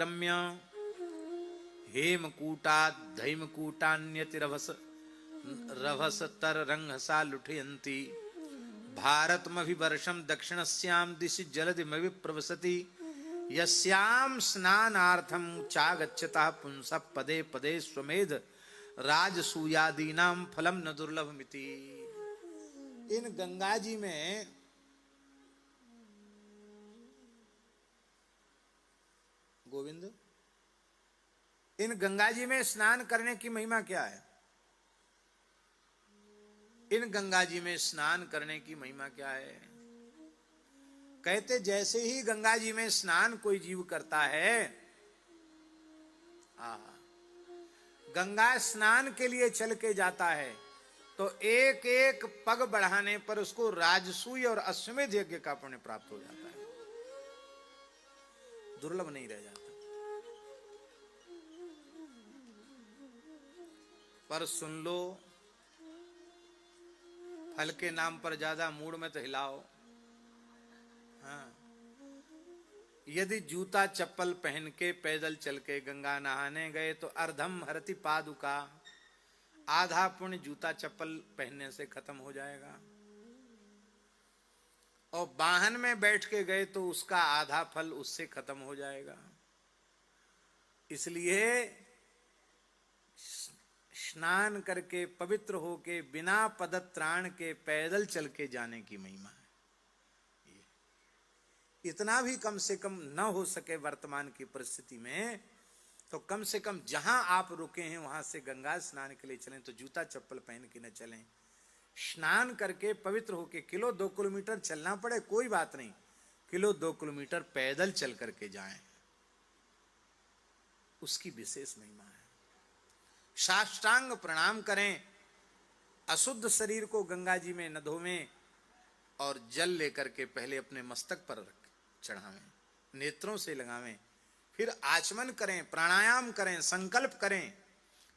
विक्रम्य हेमकूटाद्धैमकूटान्यतिरभस रभसतररंहसा लुठयन्ति भारतमभिवर्षं दक्षिणस्यां दिशि जलधिमविप्रवसति यस्यां स्नानार्थं चागच्छतः पुंसः पदे पदे स्वमेध राजसूयादीनां फलं न दुर्लभमिति। इन गंगा जी में गोविंद, इन गंगा जी में स्नान करने की महिमा क्या है? इन गंगा जी में स्नान करने की महिमा क्या है? कहते जैसे ही गंगा जी में स्नान कोई जीव करता है, गंगा स्नान के लिए चल के जाता है तो एक एक पग बढ़ाने पर उसको राजसूय और अश्वमेध यज्ञ का पुण्य प्राप्त हो जाता है, दुर्लभ नहीं रह जाता। पर सुन लो, फल के नाम पर ज्यादा मूड में तो हिलाओ। हाँ, यदि जूता चप्पल पहन के पैदल चल के गंगा नहाने गए तो अर्धम हरति पादुका, आधा पुण्य जूता चप्पल पहनने से खत्म हो जाएगा। और वाहन में बैठ के गए तो उसका आधा फल उससे खत्म हो जाएगा। इसलिए स्नान करके पवित्र होके बिना पदत्राण के पैदल चल के जाने की महिमा है। इतना भी कम से कम न हो सके वर्तमान की परिस्थिति में, तो कम से कम जहां आप रुके हैं वहां से गंगा स्नान के लिए चलें तो जूता चप्पल पहन के न चलें। स्नान करके पवित्र होके 1-2 किलोमीटर चलना पड़े कोई बात नहीं, 1-2 किलोमीटर पैदल चल करके जाएं, उसकी विशेष महिमा है। साष्टांग प्रणाम करें, अशुद्ध शरीर को गंगा जी में न धोवें और जल लेकर के पहले अपने मस्तक पर चढ़ावें, नेत्रों से लगावें, फिर आचमन करें, प्राणायाम करें, संकल्प करें,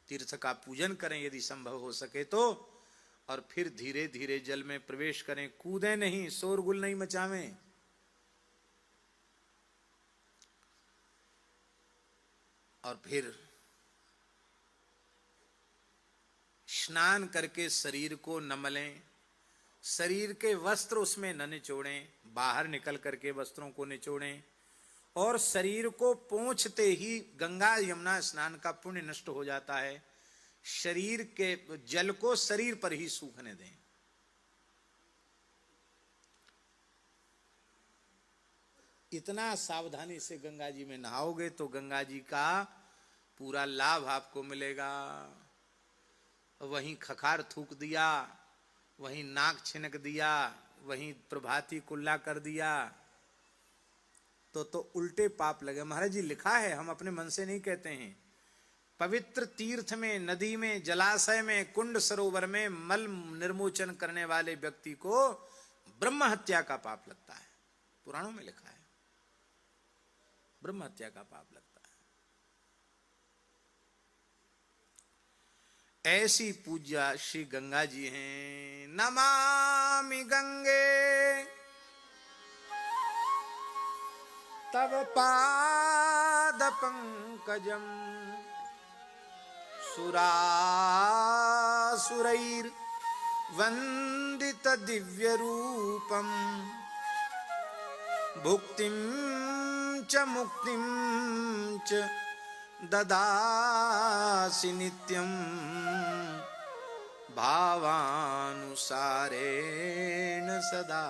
तीर्थ का पूजन करें यदि संभव हो सके तो, और फिर धीरे धीरे जल में प्रवेश करें। कूदें नहीं, शोरगुल नहीं मचावें। और फिर स्नान करके शरीर को न मलें, शरीर के वस्त्र उसमें न निचोड़ें, बाहर निकल करके वस्त्रों को निचोड़ें, और शरीर को पोंछते ही गंगा यमुना स्नान का पुण्य नष्ट हो जाता है। शरीर के जल को शरीर पर ही सूखने दें। इतना सावधानी से गंगा जी में नहाओगे तो गंगा जी का पूरा लाभ आपको मिलेगा। वहीं खखार थूक दिया, वहीं नाक छिनक दिया, वहीं प्रभाती कुल्ला कर दिया तो उल्टे पाप लगे। महाराज जी लिखा है, हम अपने मन से नहीं कहते हैं, पवित्र तीर्थ में, नदी में, जलाशय में, कुंड सरोवर में मल निर्मोचन करने वाले व्यक्ति को ब्रह्म हत्या का पाप लगता है। पुराणों में लिखा है, ब्रह्म हत्या का पाप लगता है। ऐसी पूज्या श्री गंगा जी हैं। नमामि गंगे तव पाद पंकजम सुरासुरैर वंदित दिव्य रूपम भुक्तिं च मुक्तिं च ददासि नित्यं भावानुसारेण सदा